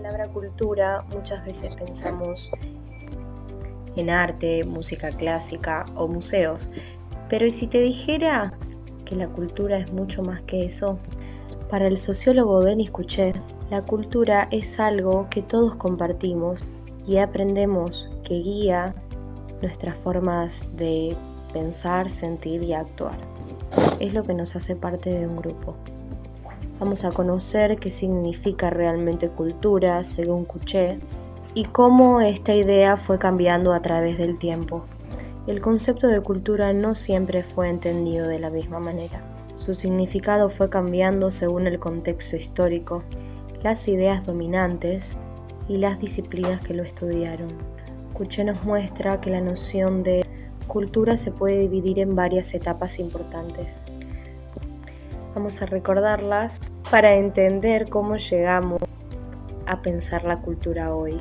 palabra cultura muchas veces pensamos en arte, música clásica o museos, pero ¿y si te dijera que la cultura es mucho más que eso? Para el sociólogo Denis Kuché, la cultura es algo que todos compartimos y aprendemos que guía nuestras formas de pensar, sentir y actuar. Es lo que nos hace parte de un grupo. Vamos a conocer qué significa realmente cultura según Kuché y cómo esta idea fue cambiando a través del tiempo. El concepto de cultura no siempre fue entendido de la misma manera. Su significado fue cambiando según el contexto histórico, las ideas dominantes y las disciplinas que lo estudiaron. Kuché nos muestra que la noción de cultura se puede dividir en varias etapas importantes. Vamos a recordarlas para entender cómo llegamos a pensar la cultura hoy.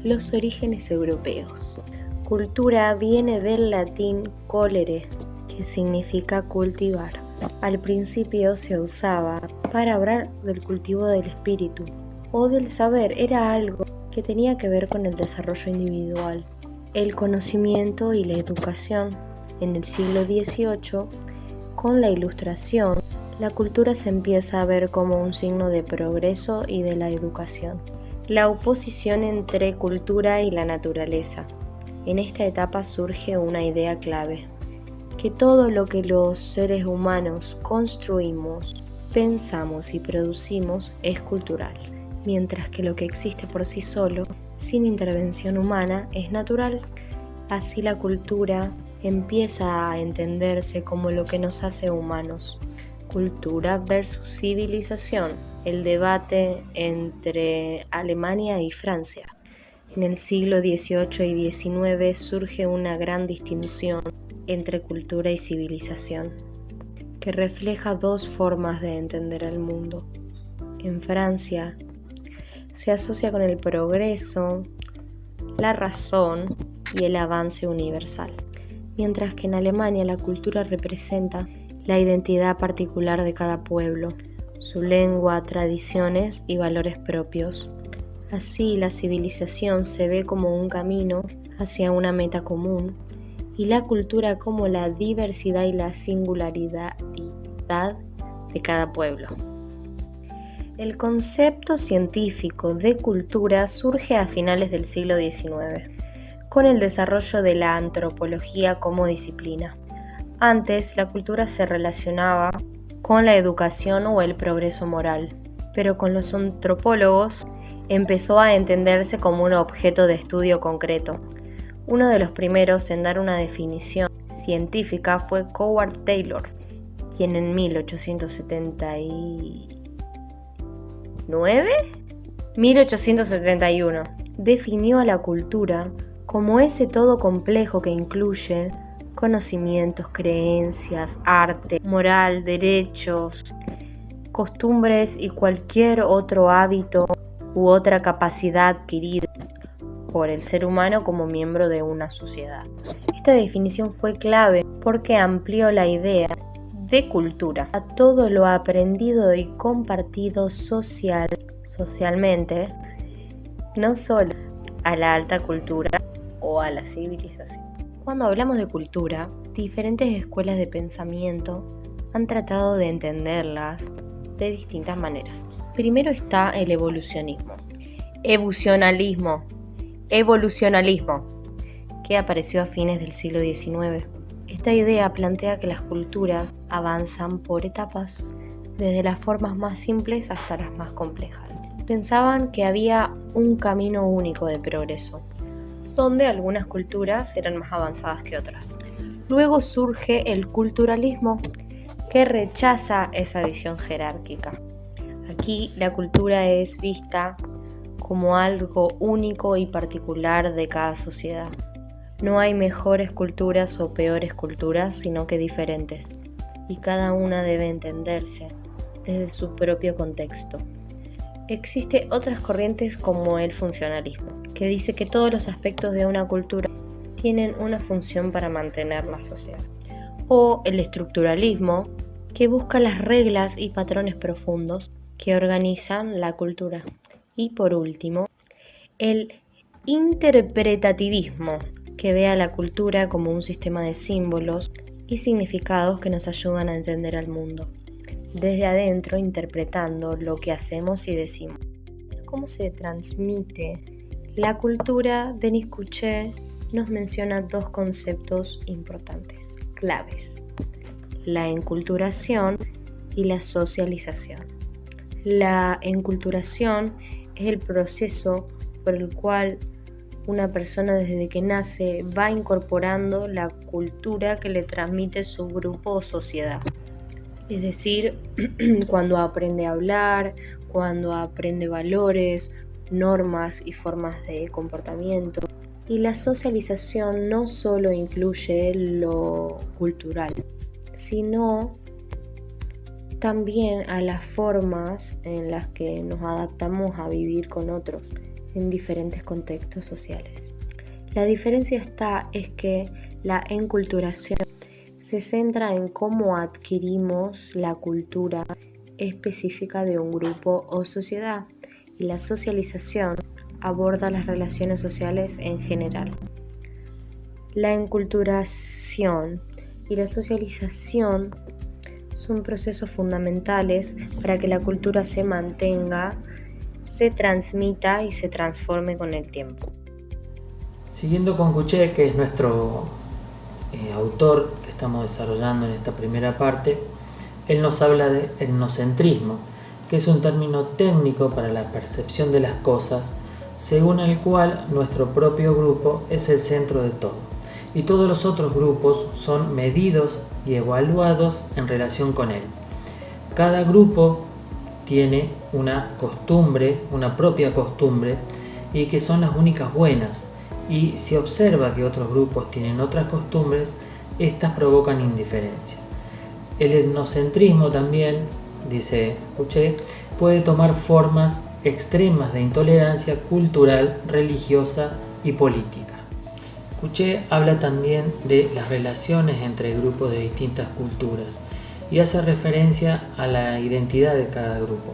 Los orígenes europeos. Cultura viene del latín colere, que significa cultivar. Al principio se usaba para hablar del cultivo del espíritu o del saber. Era algo que tenía que ver con el desarrollo individual, el conocimiento y la educación. En el siglo XVIII, con la Ilustración, la cultura se empieza a ver como un signo de progreso y de la educación. La oposición entre cultura y la naturaleza. En esta etapa surge una idea clave, que todo lo que los seres humanos construimos, pensamos y producimos es cultural, mientras que lo que existe por sí solo, sin intervención humana, es natural. Así la cultura empieza a entenderse como lo que nos hace humanos. Cultura versus civilización, el debate entre Alemania y Francia. En el siglo XVIII y XIX surge una gran distinción entre cultura y civilización, que refleja dos formas de entender el mundo. En Francia se asocia con el progreso, la razón y el avance universal, mientras que en Alemania la cultura representa la identidad particular de cada pueblo, su lengua, tradiciones y valores propios. Así, la civilización se ve como un camino hacia una meta común y la cultura como la diversidad y la singularidad de cada pueblo. El concepto científico de cultura surge a finales del siglo XIX, con el desarrollo de la antropología como disciplina. Antes, la cultura se relacionaba con la educación o el progreso moral, pero con los antropólogos empezó a entenderse como un objeto de estudio concreto. Uno de los primeros en dar una definición científica fue Howard Taylor, quien en 1871 definió a la cultura como ese todo complejo que incluye conocimientos, creencias, arte, moral, derechos, costumbres y cualquier otro hábito u otra capacidad adquirida por el ser humano como miembro de una sociedad. Esta definición fue clave porque amplió la idea de cultura a todo lo aprendido y compartido socialmente, no solo a la alta cultura o a la civilización. Cuando hablamos de cultura, diferentes escuelas de pensamiento han tratado de entenderlas de distintas maneras. Primero está el evolucionismo, que apareció a fines del siglo XIX. Esta idea plantea que las culturas avanzan por etapas, desde las formas más simples hasta las más complejas. Pensaban que había un camino único de progreso, donde algunas culturas eran más avanzadas que otras. Luego surge el culturalismo, que rechaza esa visión jerárquica. Aquí la cultura es vista como algo único y particular de cada sociedad. No hay mejores culturas o peores culturas, sino que diferentes, y cada una debe entenderse desde su propio contexto. Existen otras corrientes como el funcionalismo, que dice que todos los aspectos de una cultura tienen una función para mantener la sociedad. O el estructuralismo, que busca las reglas y patrones profundos que organizan la cultura. Y por último, el interpretativismo, que ve a la cultura como un sistema de símbolos y significados que nos ayudan a entender al mundo, desde adentro interpretando lo que hacemos y decimos. ¿Cómo se transmite la cultura? Denis Couché nos menciona dos conceptos importantes, claves: la enculturación y la socialización. La enculturación es el proceso por el cual una persona desde que nace va incorporando la cultura que le transmite su grupo o sociedad. Es decir, cuando aprende a hablar, cuando aprende valores, normas y formas de comportamiento. Y la socialización no solo incluye lo cultural, sino también a las formas en las que nos adaptamos a vivir con otros en diferentes contextos sociales. La diferencia es que la enculturación se centra en cómo adquirimos la cultura específica de un grupo o sociedad, y la socialización aborda las relaciones sociales en general. La enculturación y la socialización son procesos fundamentales para que la cultura se mantenga, se transmita y se transforme con el tiempo. Siguiendo con Couché, que es nuestro autor que estamos desarrollando en esta primera parte, él nos habla de etnocentrismo, que es un término técnico para la percepción de las cosas, según el cual nuestro propio grupo es el centro de todo, y todos los otros grupos son medidos y evaluados en relación con él. Cada grupo tiene una costumbre, una propia costumbre, y que son las únicas buenas, y si observa que otros grupos tienen otras costumbres, estas provocan indiferencia. El etnocentrismo también, dice Couché, puede tomar formas extremas de intolerancia cultural, religiosa y política. Couché habla también de las relaciones entre grupos de distintas culturas y hace referencia a la identidad de cada grupo.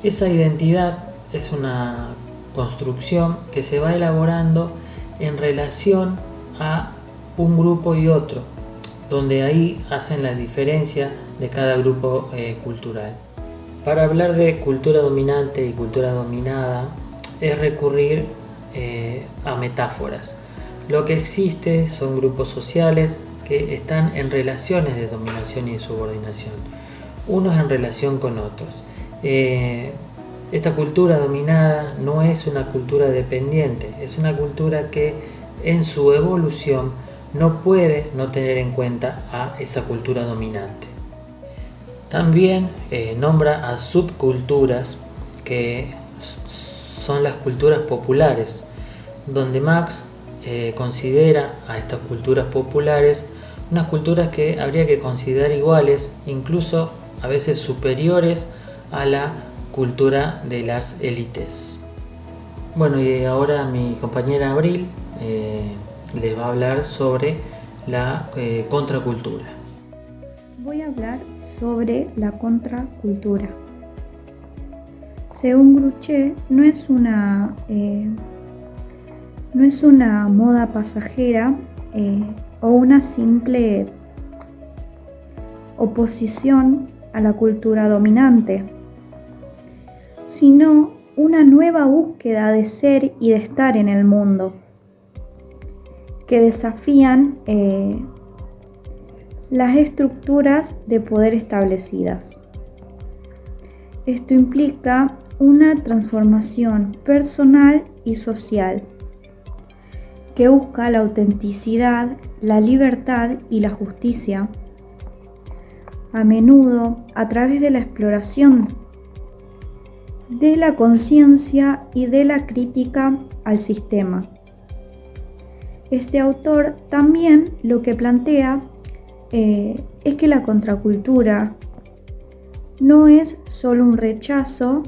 Esa identidad es una construcción que se va elaborando en relación a un grupo y otro, donde ahí hacen la diferencia de cada grupo cultural. Para hablar de cultura dominante y cultura dominada es recurrir a metáforas. Lo que existe son grupos sociales que están en relaciones de dominación y subordinación, unos en relación con otros. Esta cultura dominada no es una cultura dependiente, es una cultura que en su evolución no puede no tener en cuenta a esa cultura dominante. También nombra a subculturas, que son las culturas populares, donde Marx considera a estas culturas populares unas culturas que habría que considerar iguales, incluso a veces superiores a la cultura de las élites. Bueno, y ahora mi compañera Abril les va a hablar sobre la contracultura. Voy a hablar sobre la contracultura. Según Couché, no es una moda pasajera o una simple oposición a la cultura dominante, sino una nueva búsqueda de ser y de estar en el mundo, que desafían las estructuras de poder establecidas. Esto implica una transformación personal y social que busca la autenticidad, la libertad y la justicia, a menudo a través de la exploración de la conciencia y de la crítica al sistema. Este autor también lo que plantea es que la contracultura no es solo un rechazo,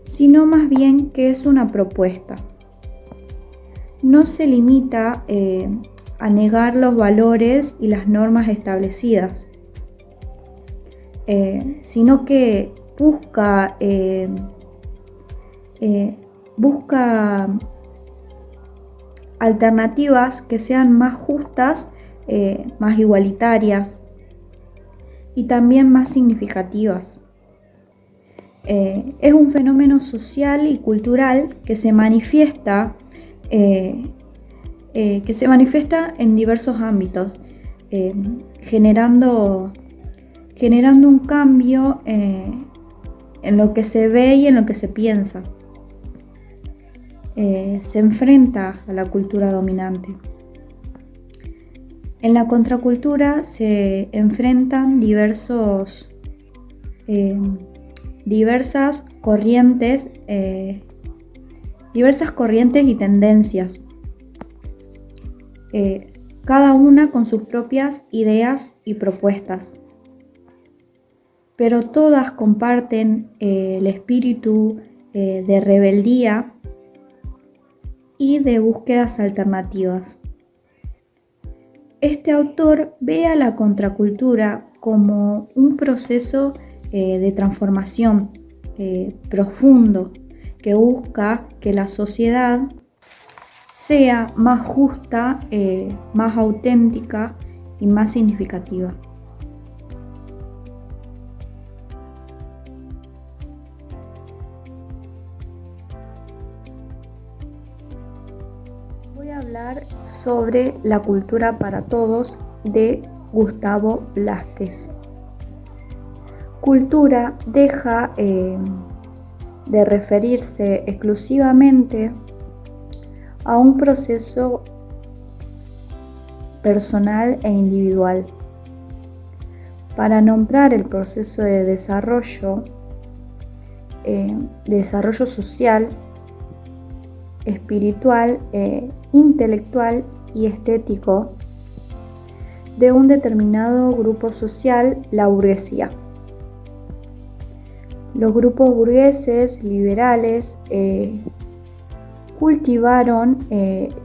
sino más bien que es una propuesta. No se limita a negar los valores y las normas establecidas, sino que busca busca alternativas que sean más justas, más igualitarias y también más significativas. Es un fenómeno social y cultural que se manifiesta en diversos ámbitos, generando un cambio en lo que se ve y en lo que se piensa. Se enfrenta a la cultura dominante. En la contracultura se enfrentan diversas corrientes y tendencias, cada una con sus propias ideas y propuestas, pero todas comparten el espíritu de rebeldía y de búsquedas alternativas. Este autor ve a la contracultura como un proceso de transformación profundo que busca que la sociedad sea más justa, más auténtica y más significativa. Voy a hablar sobre La cultura para todos de Gustavo Blázquez. Cultura deja de referirse exclusivamente a un proceso personal e individual. Para nombrar el proceso de desarrollo social, espiritual, intelectual y estético de un determinado grupo social, la burguesía. Los grupos burgueses liberales cultivaron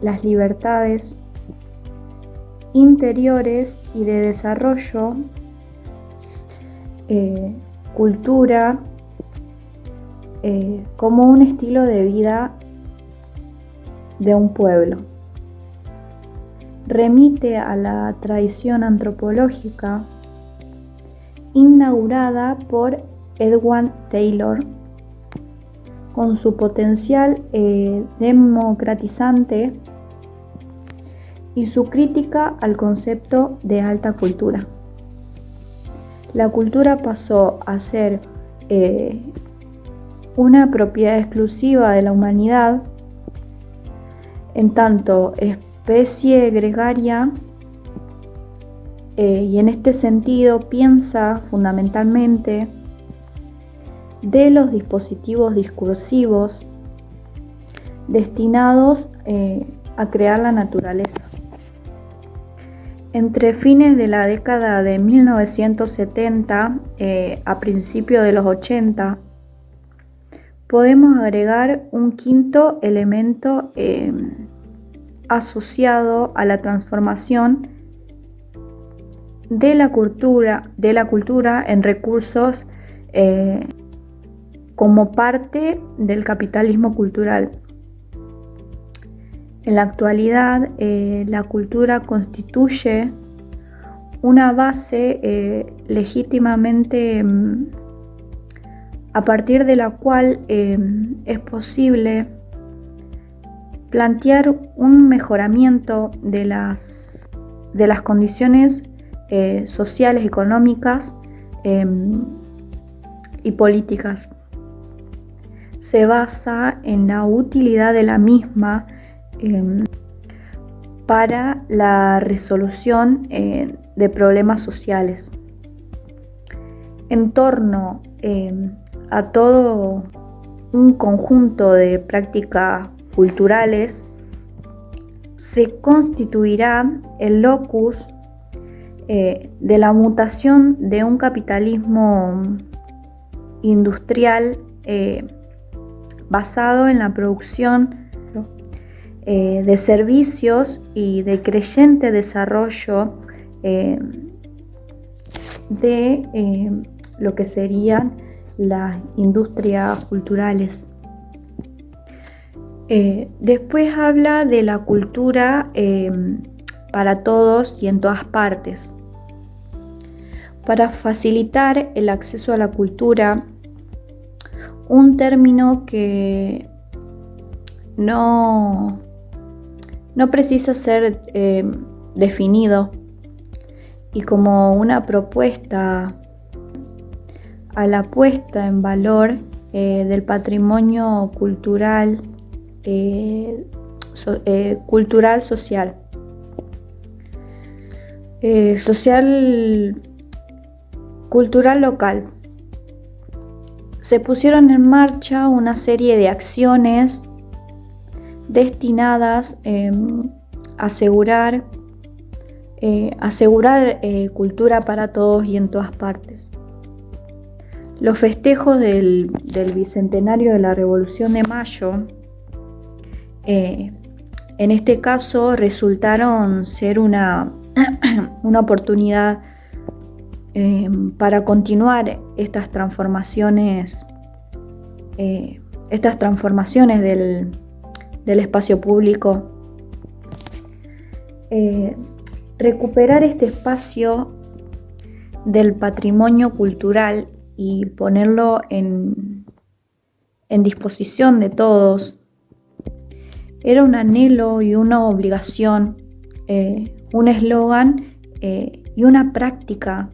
las libertades interiores y de desarrollo, cultura, como un estilo de vida de un pueblo. Remite a la tradición antropológica inaugurada por Edward Taylor, con su potencial democratizante y su crítica al concepto de alta cultura. La cultura pasó a ser una propiedad exclusiva de la humanidad, en tanto especie gregaria, y en este sentido piensa fundamentalmente de los dispositivos discursivos destinados a crear la naturaleza. Entre fines de la década de 1970 a principios de los 80, podemos agregar un quinto elemento asociado a la transformación de la cultura en recursos como parte del capitalismo cultural. En la actualidad, la cultura constituye una base legítimamente a partir de la cual es posible plantear un mejoramiento de las condiciones sociales, económicas y políticas. Se basa en la utilidad de la misma para la resolución de problemas sociales. En torno a todo un conjunto de prácticas culturales se constituirá el locus de la mutación de un capitalismo industrial basado en la producción de servicios y de creciente desarrollo de lo que serían las industrias culturales. Después habla de la cultura para todos y en todas partes. Para facilitar el acceso a la cultura, un término que no precisa ser definido y como una propuesta a la puesta en valor del patrimonio cultural, social. Cultural local. Se pusieron en marcha una serie de acciones destinadas a asegurar cultura para todos y en todas partes. Los festejos del Bicentenario de la Revolución de Mayo, en este caso, resultaron ser una oportunidad para continuar estas transformaciones del espacio público. Recuperar este espacio del patrimonio cultural y ponerlo en disposición de todos era un anhelo y una obligación, un eslogan y una práctica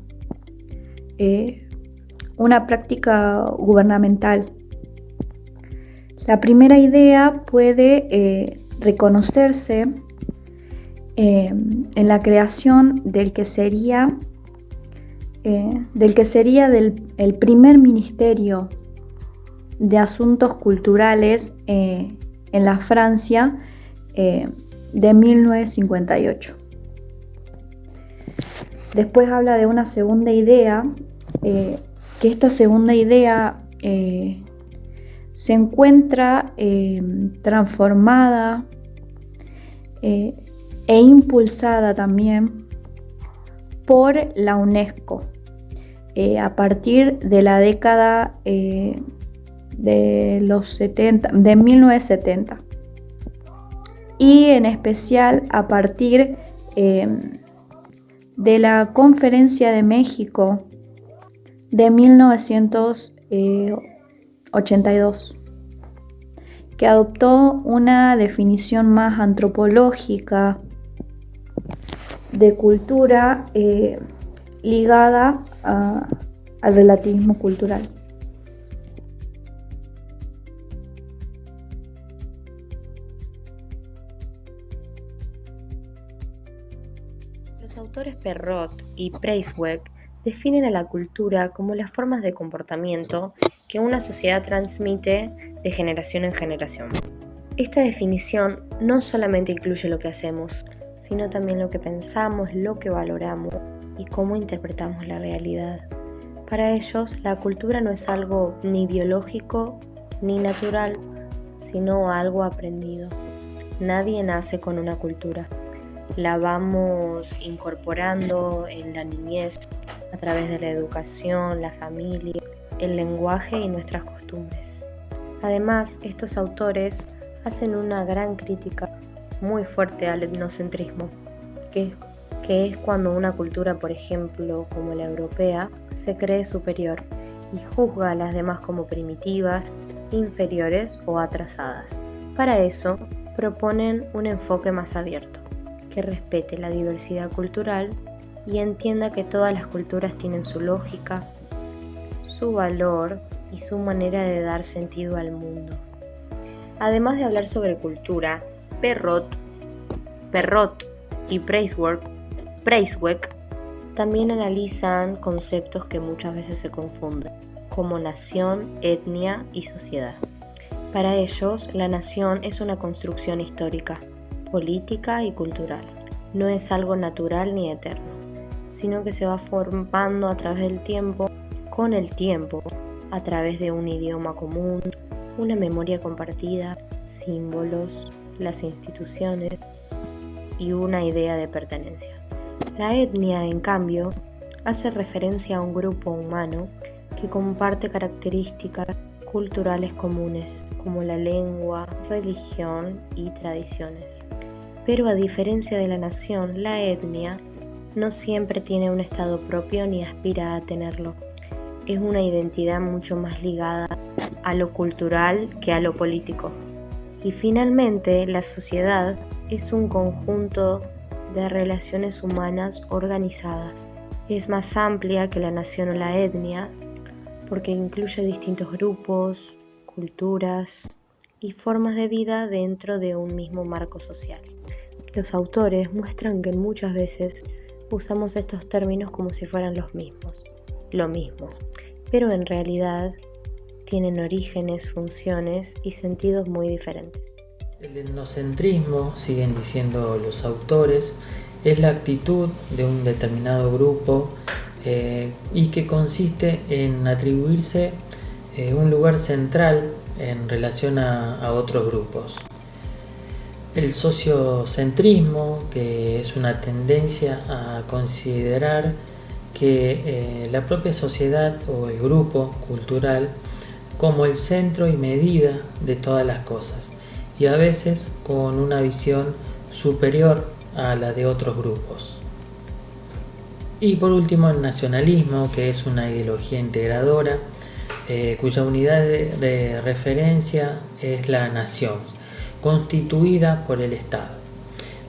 gubernamental. La primera idea puede reconocerse en la creación del que sería el primer Ministerio de Asuntos Culturales en la Francia de 1958. Después habla de una segunda idea, que esta segunda idea se encuentra transformada e impulsada también por la UNESCO a partir de la década de 1970 y en especial a partir de la Conferencia de México de 1982, que adoptó una definición más antropológica de cultura ligada al relativismo cultural. Los autores Perrot y Preissweg definen a la cultura como las formas de comportamiento que una sociedad transmite de generación en generación. Esta definición no solamente incluye lo que hacemos, sino también lo que pensamos, lo que valoramos y cómo interpretamos la realidad. Para ellos, la cultura no es algo ni biológico ni natural, sino algo aprendido. Nadie nace con una cultura. La vamos incorporando en la niñez a través de la educación, la familia, el lenguaje y nuestras costumbres. Además, estos autores hacen una gran crítica muy fuerte al etnocentrismo, que es cuando una cultura, por ejemplo, como la europea, se cree superior y juzga a las demás como primitivas, inferiores o atrasadas. Para eso, proponen un enfoque más abierto, que respete la diversidad cultural y entienda que todas las culturas tienen su lógica, su valor y su manera de dar sentido al mundo. Además de hablar sobre cultura, Perrot y Preissweg también analizan conceptos que muchas veces se confunden, como nación, etnia y sociedad. Para ellos, la nación es una construcción histórica, política y cultural. No es algo natural ni eterno, sino que se va formando a través del tiempo, con el tiempo, a través de un idioma común, una memoria compartida, símbolos, las instituciones y una idea de pertenencia. La etnia, en cambio, hace referencia a un grupo humano que comparte características culturales comunes, como la lengua, religión y tradiciones. Pero a diferencia de la nación, la etnia no siempre tiene un estado propio ni aspira a tenerlo. Es una identidad mucho más ligada a lo cultural que a lo político. Y finalmente, la sociedad es un conjunto de relaciones humanas organizadas. Es más amplia que la nación o la etnia porque incluye distintos grupos, culturas y formas de vida dentro de un mismo marco social. Los autores muestran que muchas veces usamos estos términos como si fueran lo mismo, pero en realidad tienen orígenes, funciones y sentidos muy diferentes. El etnocentrismo, siguen diciendo los autores, es la actitud de un determinado grupo y que consiste en atribuirse un lugar central en relación a otros grupos. El sociocentrismo, que es una tendencia a considerar que la propia sociedad o el grupo cultural como el centro y medida de todas las cosas, y a veces con una visión superior a la de otros grupos. Y por último, el nacionalismo, que es una ideología integradora cuya unidad de referencia es la nación, constituida por el Estado.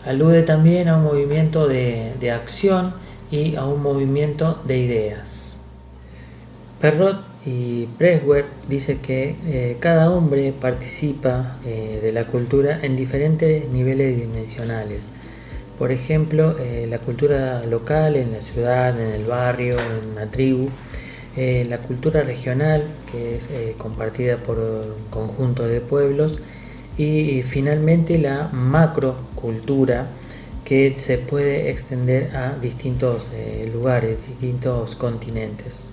Alude también a un movimiento de acción y a un movimiento de ideas. Perrot y Presswell dice que cada hombre participa de la cultura en diferentes niveles dimensionales. Por ejemplo, la cultura local en la ciudad, en el barrio, en una tribu, la cultura regional, que es compartida por un conjunto de pueblos, y finalmente la macrocultura, que se puede extender a distintos lugares, distintos continentes.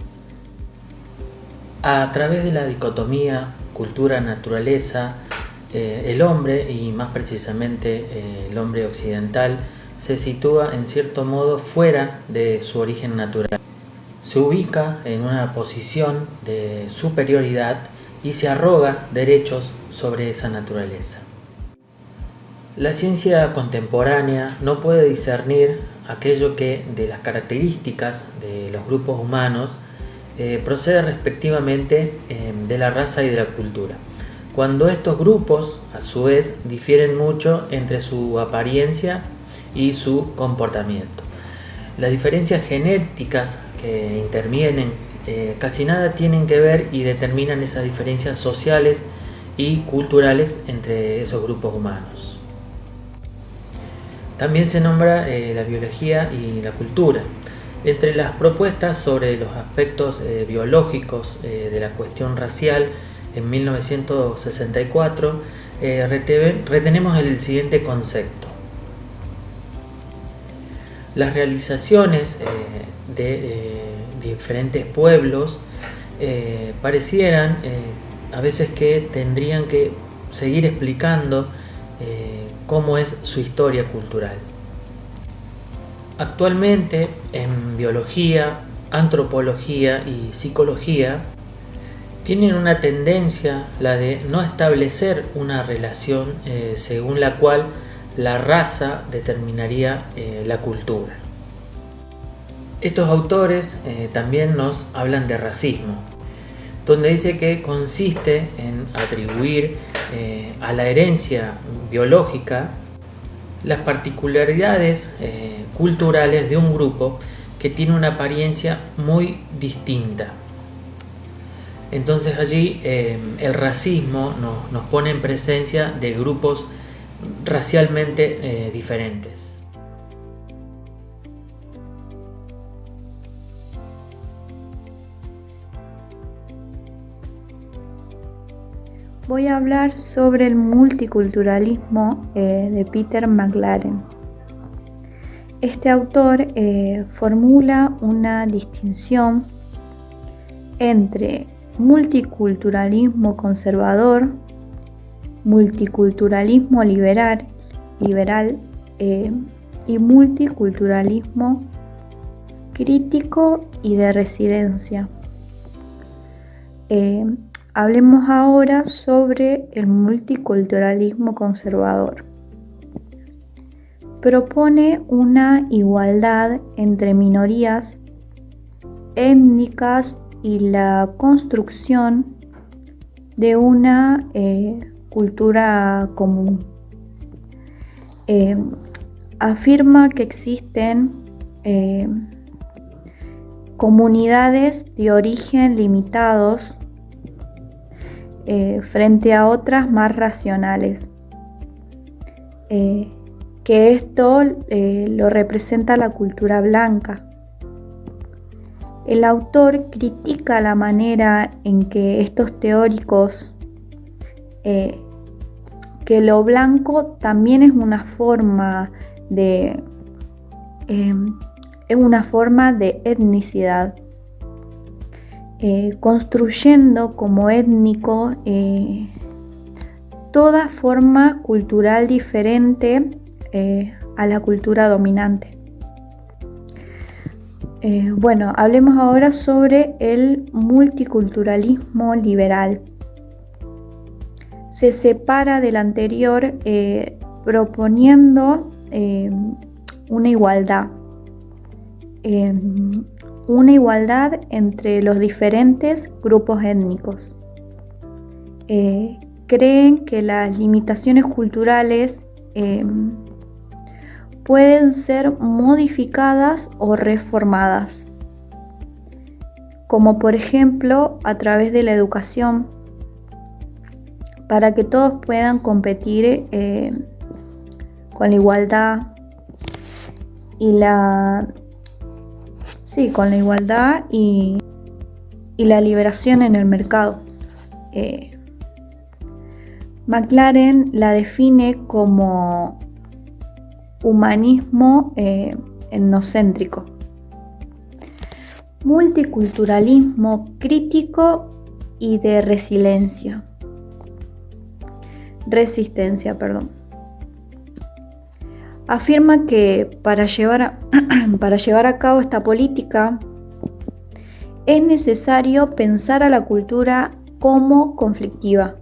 A través de la dicotomía cultura-naturaleza, el hombre, y más precisamente el hombre occidental, se sitúa en cierto modo fuera de su origen natural. Se ubica en una posición de superioridad y se arroga derechos sobre esa naturaleza. La ciencia contemporánea no puede discernir aquello que de las características de los grupos humanos procede respectivamente de la raza y de la cultura, cuando estos grupos a su vez difieren mucho entre su apariencia y su comportamiento. Las diferencias genéticas que intervienen casi nada tienen que ver y determinan esas diferencias sociales y culturales entre esos grupos humanos. También se nombra la biología y la cultura. Entre las propuestas sobre los aspectos biológicos de la cuestión racial en 1964 retenemos el siguiente concepto. Las realizaciones de diferentes pueblos parecieran a veces que tendrían que seguir explicando cómo es su historia cultural. Actualmente en biología, antropología y psicología tienen una tendencia, la de no establecer una relación según la cual la raza determinaría la cultura. Estos autores también nos hablan de racismo, donde dice que consiste en atribuir a la herencia biológica las particularidades culturales de un grupo que tiene una apariencia muy distinta. Entonces allí el racismo nos pone en presencia de grupos racialmente diferentes. Voy a hablar sobre el multiculturalismo de Peter McLaren. Este autor formula una distinción entre multiculturalismo conservador, multiculturalismo liberal y multiculturalismo crítico y de residencia. Hablemos ahora sobre el multiculturalismo conservador. Propone una igualdad entre minorías étnicas y la construcción de una cultura común. Afirma que existen comunidades de origen limitados frente a otras más racionales, que esto lo representa la cultura blanca. El autor critica la manera en que estos teóricos, que lo blanco también es una forma de etnicidad, construyendo como étnico toda forma cultural diferente a la cultura dominante. Hablemos ahora sobre el multiculturalismo liberal. Se separa del anterior proponiendo una igualdad entre los diferentes grupos étnicos. Creen que las limitaciones culturales pueden ser modificadas o reformadas, como por ejemplo a través de la educación, para que todos puedan competir con la igualdad y la liberación en el mercado. McLaren la define como humanismo etnocéntrico. Multiculturalismo crítico y de resistencia. Afirma que para llevar a cabo esta política es necesario pensar a la cultura como conflictiva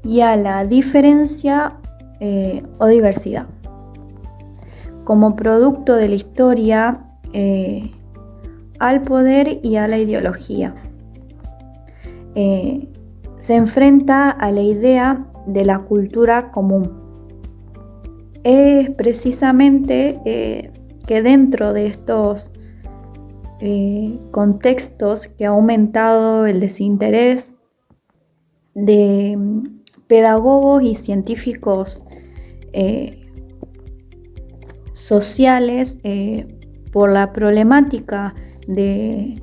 y a la diferencia o diversidad como producto de la historia, al poder y a la ideología. Se enfrenta a la idea de la cultura común. Es precisamente que dentro de estos contextos que ha aumentado el desinterés de pedagogos y científicos sociales por la problemática de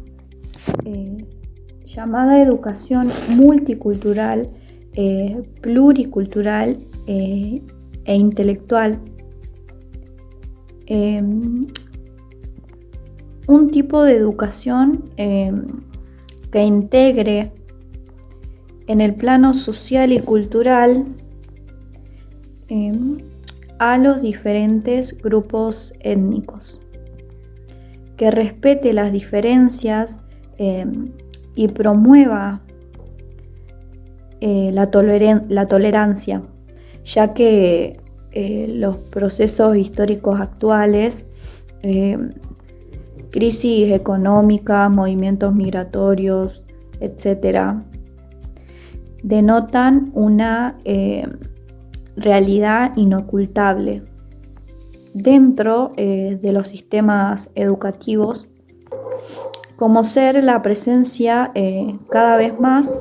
llamada educación multicultural, pluricultural e intelectual. Un tipo de educación que integre en el plano social y cultural a los diferentes grupos étnicos, que respete las diferencias y promueva la tolerancia, ya que los procesos históricos actuales, crisis económicas, movimientos migratorios, etc., denotan una realidad inocultable dentro de los sistemas educativos, como ser la presencia cada vez más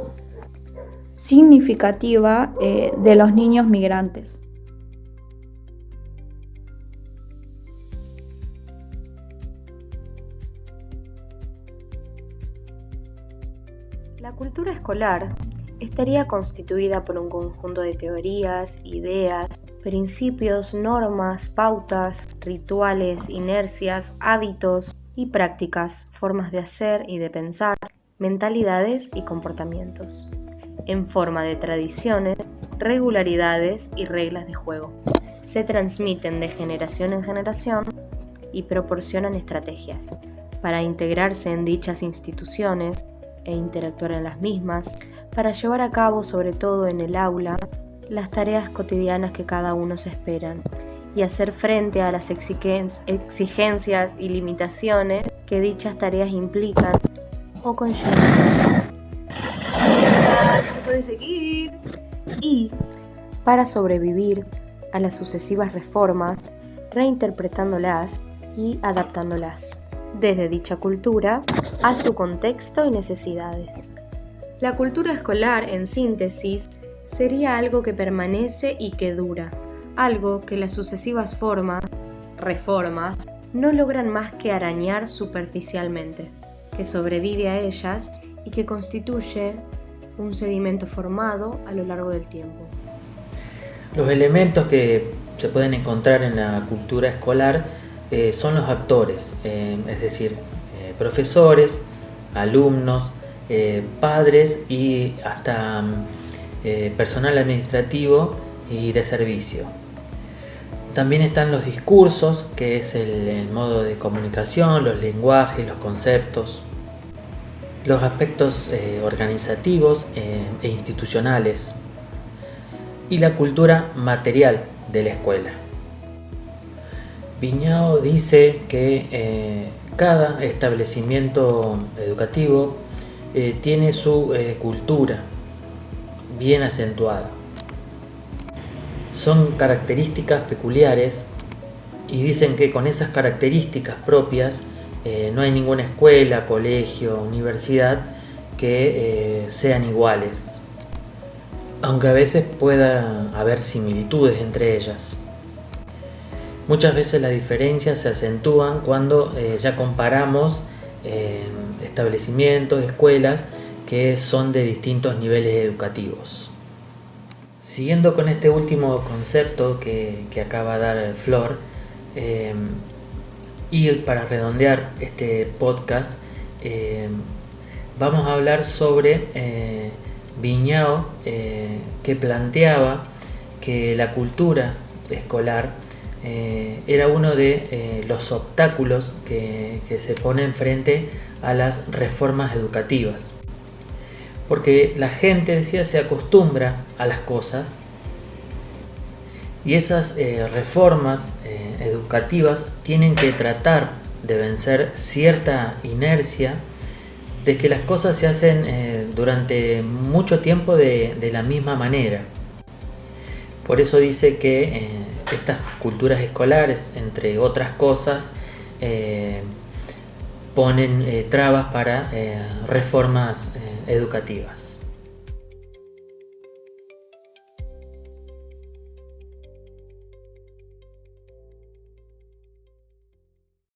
significativa de los niños migrantes. La cultura escolar estaría constituida por un conjunto de teorías, ideas, principios, normas, pautas, rituales, inercias, hábitos y prácticas, formas de hacer y de pensar, mentalidades y comportamientos, en forma de tradiciones, regularidades y reglas de juego. Se transmiten de generación en generación y proporcionan estrategias para integrarse en dichas instituciones e interactuar en las mismas, para llevar a cabo, sobre todo en el aula, las tareas cotidianas que cada uno se esperan y hacer frente a las exigencias y limitaciones que dichas tareas implican o conllevan. Se puede seguir. Y para sobrevivir a las sucesivas reformas, reinterpretándolas y adaptándolas desde dicha cultura a su contexto y necesidades. La cultura escolar, en síntesis, sería algo que permanece y que dura, algo que las sucesivas reformas, no logran más que arañar superficialmente, que sobrevive a ellas y que constituye un sedimento formado a lo largo del tiempo. Los elementos que se pueden encontrar en la cultura escolar son los actores, es decir, profesores, alumnos, padres y hasta personal administrativo y de servicio. También están los discursos, que es el modo de comunicación, los lenguajes, los conceptos, los aspectos organizativos e institucionales y la cultura material de la escuela. Viñao dice que cada establecimiento educativo tiene su cultura bien acentuada. Son características peculiares y dicen que con esas características propias no hay ninguna escuela, colegio, universidad que sean iguales, aunque a veces pueda haber similitudes entre ellas. Muchas veces las diferencias se acentúan cuando ya comparamos establecimientos, escuelas que son de distintos niveles educativos. Siguiendo con este último concepto que acaba de dar Flor, y para redondear este podcast, vamos a hablar sobre Viñao, que planteaba que la cultura escolar era uno de los obstáculos que se ponen frente a las reformas educativas. Porque la gente, decía, se acostumbra a las cosas y esas reformas educativas tienen que tratar de vencer cierta inercia de que las cosas se hacen durante mucho tiempo de la misma manera. Por eso dice que estas culturas escolares, entre otras cosas, ponen trabas para reformas educativas.